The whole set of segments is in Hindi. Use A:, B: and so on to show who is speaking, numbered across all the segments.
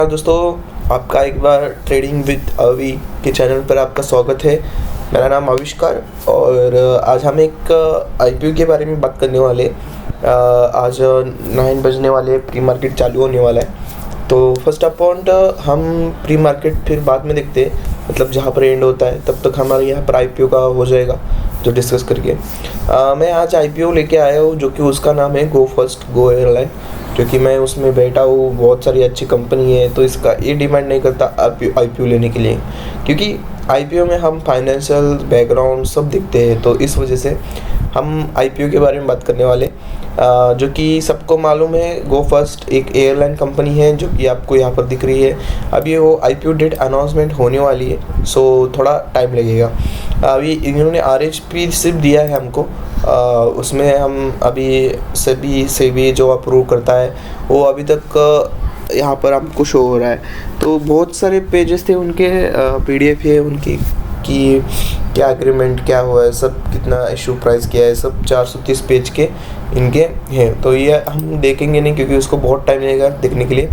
A: दोस्तों, आपका एक बार ट्रेडिंग विद अवी के चैनल पर आपका स्वागत है। मेरा नाम आविष्कार और आज हम एक आईपीओ के बारे में बात करने वाले। आज 9 बजने वाले, प्री मार्केट चालू होने वाला है। तो फर्स्ट ऑफ ऑल हम प्री मार्केट फिर बाद में देखते हैं, मतलब जहाँ पर एंड होता है तब तक हमारे यहाँ पर आईपीओ का हो जाएगा जो डिस्कस करके। मैं आज आईपीओ लेके आया हूँ जो कि उसका नाम है गो फर्स्ट गो एयरलाइन, क्योंकि मैं उसमें बैठा हूँ। बहुत सारी अच्छी कंपनी है तो इसका ये डिमांड नहीं करता आईपीओ लेने के लिए, क्योंकि आईपीओ में हम फाइनेंशियल बैकग्राउंड सब दिखते हैं। तो इस वजह से हम आईपीओ के बारे में बात करने वाले, जो कि सबको मालूम है। गो फर्स्ट एक एयरलाइन कंपनी है जो कि आपको यहाँ पर दिख रही है। अभी वो आईपीओ डेट अनाउंसमेंट होने वाली है, सो थोड़ा टाइम लगेगा। अभी इन्होंने आरएचपी सिर्फ दिया है हमको, उसमें हम अभी सेबी जो अप्रूव करता है वो अभी तक यहाँ पर हमको शो हो रहा है। तो बहुत सारे पेजेस थे उनके, पीडीएफ है उनकी कि क्या एग्रीमेंट क्या हुआ है, सब कितना इशू प्राइस किया है, सब 430 पेज के इनके हैं। तो ये हम देखेंगे नहीं क्योंकि उसको बहुत टाइम लगेगा देखने के लिए।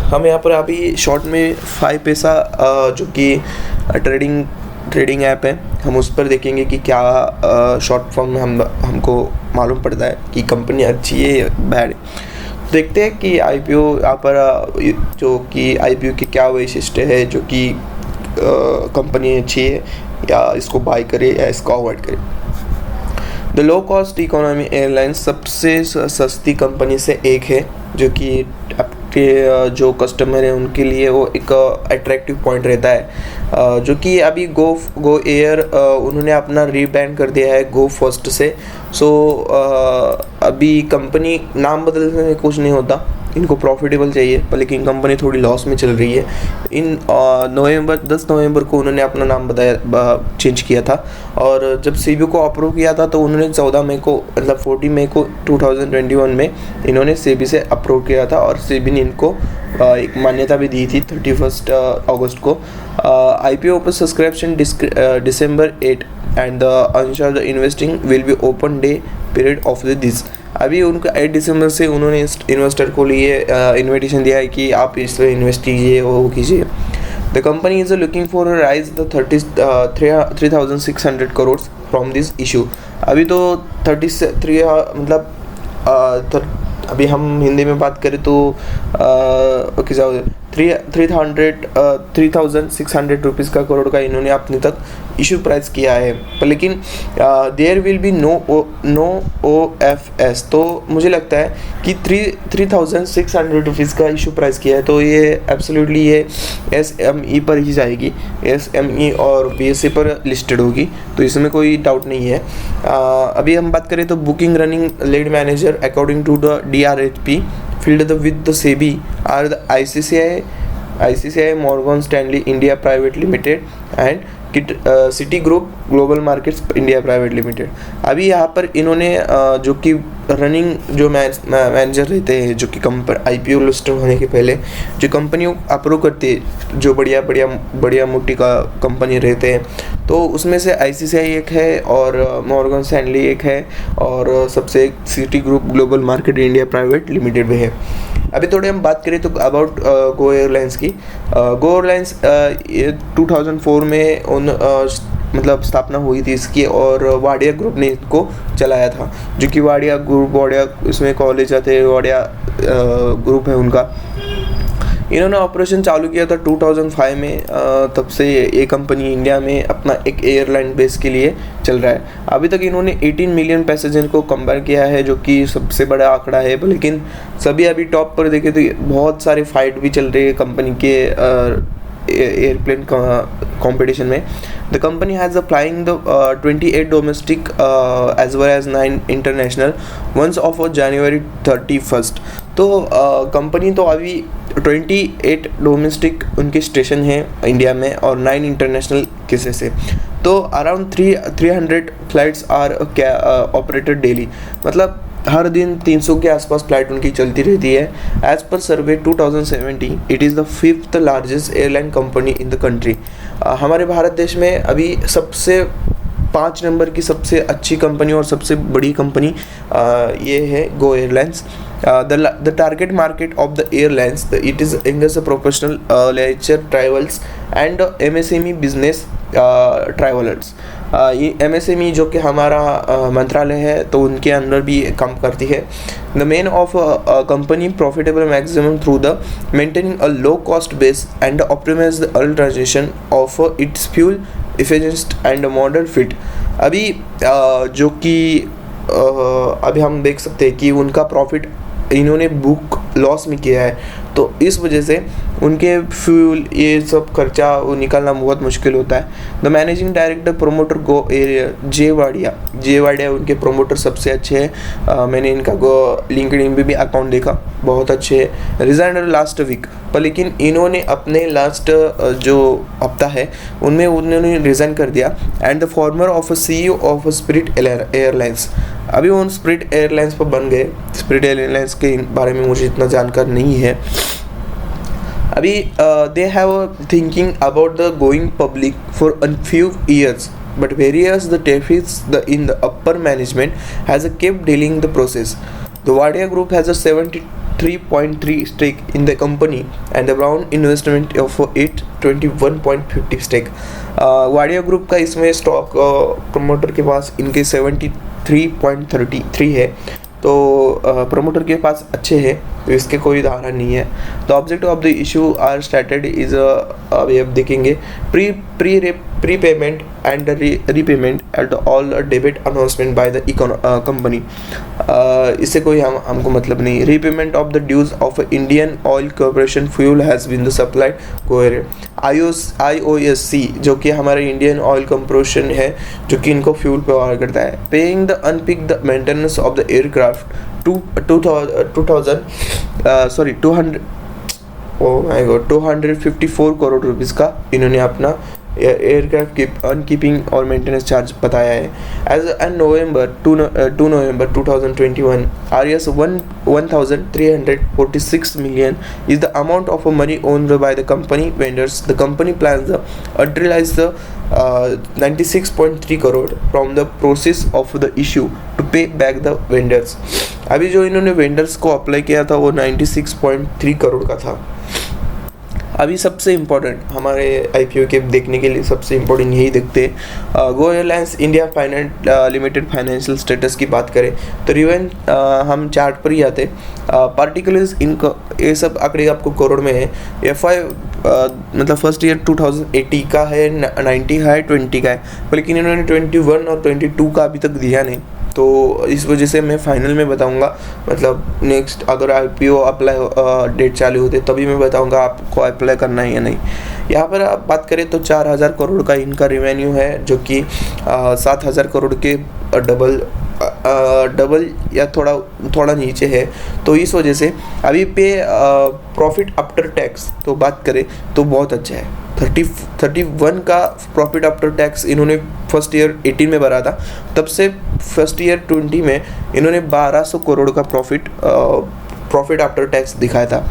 A: हम यहाँ पर अभी शॉर्ट में 5 पैसा जो कि ट्रेडिंग ऐप है, हम उस पर देखेंगे कि क्या शॉर्ट फॉर्म में हमको मालूम पड़ता है कि कंपनी अच्छी है या बैड है। देखते हैं कि आईपीओ यहाँ पर जो कि आईपीओ की क्या वैशिष्ट्य है, जो कि कंपनी अच्छी है या इसको बाय करे या इसको अवॉइड करे। The low cost economy airlines सबसे सस्ती कंपनी से एक है, जो कि आपके जो कस्टमर है उनके लिए वो एक अट्रैक्टिव पॉइंट रहता है। जो कि अभी गो एयर उन्होंने अपना रीब्रांड कर दिया है गो फर्स्ट से। सो अभी कंपनी नाम बदलने में कुछ नहीं होता, इनको प्रॉफिटेबल चाहिए, पर लेकिन कंपनी थोड़ी लॉस में चल रही है। इन 10 नवंबर को उन्होंने अपना नाम चेंज किया था, और जब सेबी को अप्रूव किया था तो उन्होंने 14 मई को, मतलब 40 मई को 2021 में इन्होंने सेबी से अप्रूव किया था, और सेबी ने इनको एक मान्यता भी दी थी 31 अगस्त को। आईपीओ पर subscription December 8 and the investing will be open day period of this. अभी उनका 8 दिसंबर से उन्होंने इन्वेस्टर को लिए इन्विटेशन दिया है कि आप इस पर इन्वेस्ट कीजिए, वो कीजिए। The company is looking for rise the 3,600 crore from this issue. अभी तो 33 मतलब अभी हम हिंदी में बात करें तो 3,600 रुपीज़ का करोड़ का इन्होंने अपने तक इशू प्राइस किया है, पर लेकिन there will be no OFS। तो मुझे लगता है कि 3,600 रुपीज़ का इशू प्राइस किया है, तो ये एब्सोल्युटली ये SME पर ही जाएगी, SME और BSE पर लिस्टेड होगी, तो इसमें कोई डाउट नहीं है। अभी हम बात करें तो booking running lead manager according to the DRHP filled with the SEBI are the ICICI Morgan Stanley India Private Limited and city group global markets India private limited. अभी यहाँ पर इन्होंने जो कि रनिंग जो मैनेजर रहते हैं, जो कि आईपीओ लिस्ट होने के पहले जो कंपनी अप्रूव करती है, जो बढ़िया मोटी का कंपनी रहते हैं, तो उसमें से आईसीआईसीआई एक है और मॉर्गन स्टैनली एक है, और सबसे एक city group global market India private limited भी है। अभी थोड़ी हम बात करें तो अबाउट गो एयरलाइंस की। गो एयरलाइंस 2004 में मतलब स्थापना हुई थी इसकी, और वाडिया ग्रुप ने इसको चलाया था, जो कि वाडिया इसमें कॉलेज आते, वाडिया ग्रुप है उनका। इन्होंने ऑपरेशन चालू किया था 2005 में। तब से ये कंपनी इंडिया में अपना एक एयरलाइन बेस के लिए चल रहा है। अभी तक इन्होंने 18 मिलियन पैसेंजर को कंपेयर किया है, जो कि सबसे बड़ा आंकड़ा है। लेकिन सभी अभी टॉप पर देखें तो बहुत सारे फाइट भी चल रही है कंपनी के एयरप्लेन कंपटीशन में। The company has flying the 28 domestic as well as 9 international once of January 31। तो कंपनी तो अभी 28 डोमेस्टिक उनके स्टेशन हैं इंडिया में और 9 इंटरनेशनल केसेस है। तो around 300 flights are operated daily, मतलब हर दिन 300 के आसपास फ्लाइट उनकी चलती रहती है। As per survey 2017 it is the 5th largest airline company in the country. हमारे भारत देश में अभी सबसे 5 नंबर की सबसे अच्छी कंपनी और सबसे बड़ी कंपनी ये है गो airlines. The target market of the airlines, it is English professional leisure travels and MSME business travelers. ये MSME जो कि हमारा मंत्रालय है तो उनके अंदर भी काम करती है. The main of company profitable maximum through the maintaining a low cost base and optimize the utilization of its fuel efficient and modern fit. अभी जो कि अभी हम देख सकते हैं कि उनका प्रॉफिट इन्होंने बुक लॉस में किया है, तो इस वजह से उनके फ्यूल ये सब खर्चा निकालना बहुत मुश्किल होता है. The managing director promoter Go एरिया जे वाडिया उनके प्रोमोटर सबसे अच्छे हैं. मैंने इनका लिंक्डइन पे भी अकाउंट देखा, बहुत अच्छे हैं. रिजाइंड लास्ट वीक, पर लेकिन इन्होंने अपने लास्ट जो हफ्ता है उनमें उन्होंने रिज़ाइन कर दिया. And the former of CEO of spirit airlines, अभी वो स्पिरिट एयरलाइंस पर बन गए. स्पिरिट एयरलाइंस के बारे में मुझे इतना जानकार नहीं है अभी. They have thinking about the going public for a few years but various the deficits in the upper management has kept dealing the process. The Wadia Group has a 73.3 stake in the company and the Brown investment of 821.50 stake. Wadia group का इसमें स्टॉक प्रमोटर के पास इनके 73.33 है, तो प्रमोटर के पास अच्छे हैं, तो इसके कोई धारणा नहीं है. The objective of the issue are started is अभी अब देखेंगे prepayment and repayment at all debit announcement by the company. इससे कोई हमको मतलब नहीं. Repayment of the dues of Indian Oil Corporation fuel has been the supplied कोयर. IOSC जो कि हमारा इंडियन ऑयल कॉर्पोरेशन है जो कि इनको फ्यूल प्रोवाइड करता है. पेइंग द अनपिक the maintenance of the aircraft 254 crore rupees का इन्होंने अपना एयरक्राफ्ट की अनकीपिंग और मेंटेनेंस चार्ज बताया है. As an November 2021 RS 1346 million is the amount of money owned by the company vendors. The company plans to utilize the 96.3 crore from the process of the issue to pay back the vendors. अभी जो इन्होंने वेंडर्स को अप्लाई किया था वो 96.3 करोड़ का था. अभी सबसे इम्पोर्टेंट हमारे IPO के देखने के लिए सबसे इम्पोर्टेंट यही देखते हैं. Go Airlines India Limited financial status की बात करें तो रिवेन हम चार्ट पर ही आते. पार्टिकुलर्स इनको ये सब आंकड़े आपको करोड़ में है. FY मतलब फर्स्ट ईयर 2080 का है, 90 है, 20 का है, लेकिन इन्होंने 21 और 22 का अभी तक दिया नहीं, तो इस वजह से मैं फाइनल में बताऊंगा. मतलब नेक्स्ट अगर IPO अप्लाई डेट चालू होते तभी मैं बताऊंगा आपको अप्लाई करना है या नहीं. यहाँ पर आप बात करें तो 4000 करोड़ का इनका रेवेन्यू है जो कि 7000 करोड़ के डबल या थोड़ा नीचे है. तो इस वजह से अभी पे प्रॉफिट आफ्टर टैक्स तो बात करें तो बहुत अच्छा है. 31 का प्रॉफिट आफ्टर टैक्स इन्होंने फर्स्ट ईयर 18 में भरा था, तब से फर्स्ट ईयर 20 में इन्होंने 1200 करोड़ का प्रॉफिट आफ्टर टैक्स दिखाया था.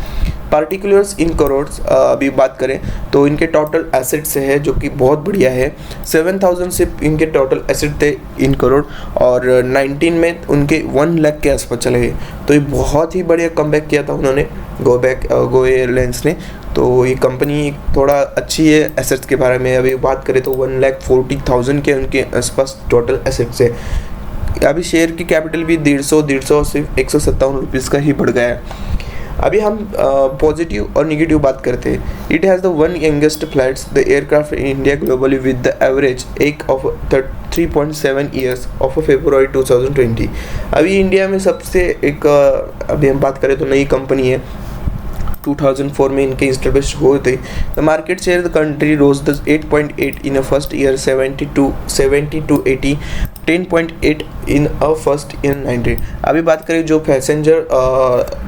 A: पार्टिकुलर्स इन करोड्स अभी बात करें तो इनके टोटल एसेट से है जो कि बहुत बढ़िया है. 7000 से इनके टोटल एसेट थे इन करोड़ और 19 में उनके 1 लाख के आसपास चले गए. तो ये बहुत ही बढ़िया कमबैक किया था उन्होंने गो एयरलाइंस ने. तो ये कंपनी थोड़ा अच्छी है एसेट्स के बारे में. अभी बात करें तो 1,40,000 के उनके आसपास टोटल एसेट्स है. अभी शेयर की कैपिटल भी 150 सिर्फ 157 रुपीज़ का ही बढ़ गया है. अभी हम पॉजिटिव और निगेटिव बात करते हैं. It has the one youngest flights the aircraft in India globally with the average age of 3.7 years of February 2020. अभी इंडिया में सबसे एक अभी हम बात करें तो नई कंपनी है. 2004 में इनके इंस्टेब्लिश हुए थे. The market share the country rose the 8.8 in a first year 70 to 80, 10.8 in a first year 90. अभी बात करें जो पैसेंजर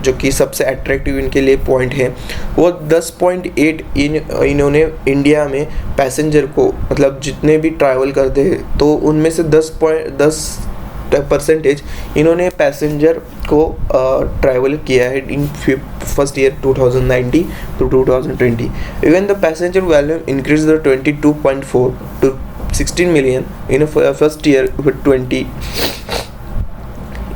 A: जो कि सबसे अट्रैक्टिव इनके लिए पॉइंट है वो 10.8 इन्होंने इंडिया में पैसेंजर को मतलब जितने भी ट्रैवल करते हैं तो उनमें से 10% इन्होंने पैसेंजर को ट्रैवल किया है in first year 2019 to 2020. Even the passenger volume increase the 22.4 to 16 million in first year with 20।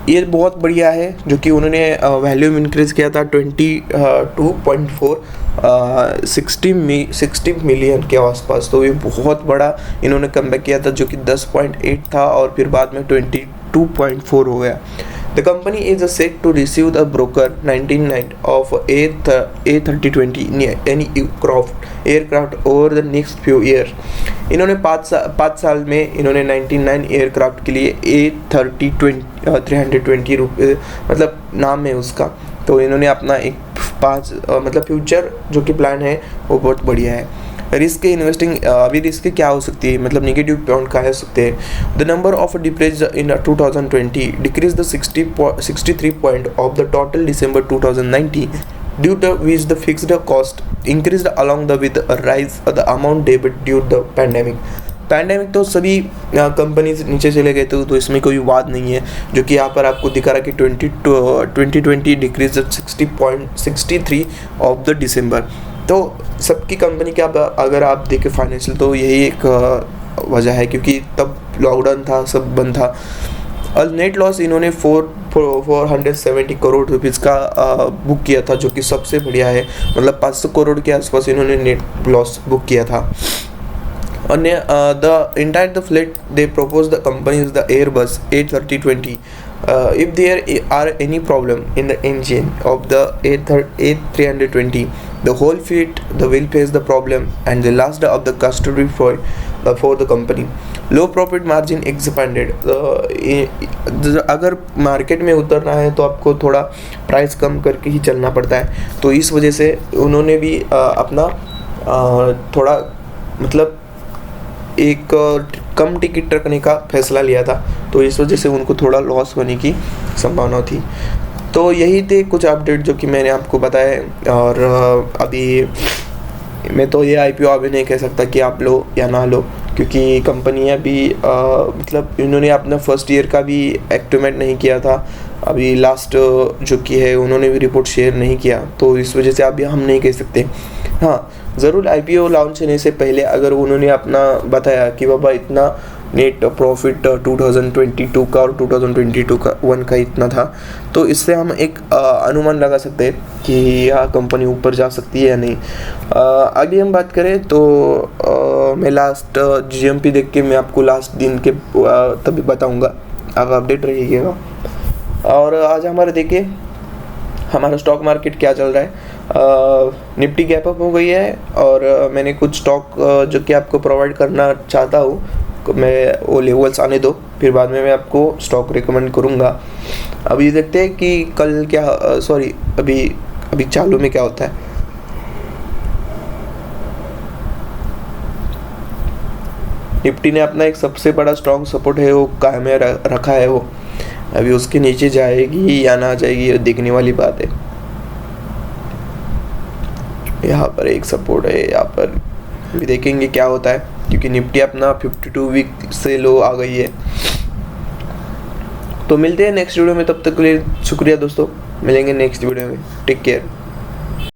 A: ये बहुत बढ़िया है जो कि उन्होंने वैल्यूम इंक्रीज़ किया था 22.4 60 मिलियन के आसपास। तो ये बहुत बड़ा इन्होंने कमबैक किया था जो कि 10.8 था और फिर बाद में 22.4 हो गया। The company is set to receive the broker 99 of A320 any aircraft over the next few years। इन्होंने 5 साल में इन्होंने 99 एयरक्राफ्ट के लिए A320 रुपये मतलब नाम है उसका। तो इन्होंने अपना एक मतलब फ्यूचर जो कि प्लान है वो बहुत बढ़िया है। रिस्क इन्वेस्टिंग अभी रिस्क क्या हो सकती है, मतलब नेगेटिव पॉइंट क्या हो सकते हैं। द नंबर ऑफ डिप्रेज in 2020 decrease the 63 point of the total December 2019 due to which the fixed cost increase along the with rise the amount debit due the pandemic. तो सभी कंपनीज नीचे चले गए थे, तो इसमें कोई वाद नहीं है। जो कि यहाँ पर आपको दिखा रहा है कि 2020 डिक्रीज 60.63 ऑफ द डिसम्बर। तो सबकी कंपनी के अगर आप देखें फाइनेंशियल तो यही एक वजह है, क्योंकि तब लॉकडाउन था, सब बंद था। और नेट लॉस इन्होंने 470 करोड़ रुपीज़ का बुक किया था, जो कि सबसे बढ़िया है। मतलब 500 करोड़ के आसपास इन्होंने नेट लॉस बुक किया था। और the entire the fleet they propose the company is the Airbus A320 if there are any problem in the engine of the A320 the whole fleet will face the problem and the last of the custody for the company। Low profit margin expanded. अगर मार्केट में उतरना है तो आपको थोड़ा प्राइस कम करके ही चलना पड़ता है। तो इस वजह से उन्होंने भी अपना थोड़ा मतलब एक कम टिकट रखने का फैसला लिया था। तो इस वजह से उनको थोड़ा लॉस होने की संभावना थी। तो यही थे कुछ अपडेट जो कि मैंने आपको बताया। और अभी मैं तो ये IPO अभी नहीं कह सकता कि आप लो या ना लो, क्योंकि कंपनियां भी मतलब इन्होंने अपना फर्स्ट ईयर का भी एस्टिमेट नहीं किया था। अभी लास्ट जो कि है उन्होंने भी रिपोर्ट शेयर नहीं किया, तो इस वजह से अभी हम नहीं कह सकते। हाँ, ज़रूर IPO लॉन्च होने से पहले अगर उन्होंने अपना बताया कि बाबा इतना नेट प्रॉफिट 2022 का और 2021 का इतना था, तो इससे हम एक अनुमान लगा सकते हैं कि यह कंपनी ऊपर जा सकती है या नहीं। आगे हम बात करें तो मैं लास्ट GMP देख के मैं आपको लास्ट दिन के तभी बताऊंगा, आप अपडेट रहिएगा। और आज हमारे देखिए हमारा स्टॉक मार्केट क्या चल रहा है। निफ्टी गैप अप हो गई है और मैंने कुछ स्टॉक जो कि आपको प्रोवाइड करना चाहता हूँ, मैं वो लेवल्स आने दो, फिर बाद में मैं आपको स्टॉक रिकमेंड करूँगा। अभी देखते हैं कि कल क्या अभी चालू में क्या होता है। निफ्टी ने अपना एक सबसे बड़ा स्ट्रॉन्ग सपोर्ट है वो कायम रखा है। वो अभी उसके नीचे जाएगी या ना जाएगी ये देखने वाली बात है। यहाँ पर एक सपोर्ट है, यहाँ पर भी देखेंगे क्या होता है, क्योंकि निफ्टी अपना 52 वीक से लो आ गई है। तो मिलते हैं नेक्स्ट वीडियो में, तब तक के लिए शुक्रिया दोस्तों, मिलेंगे नेक्स्ट वीडियो में, टेक केयर।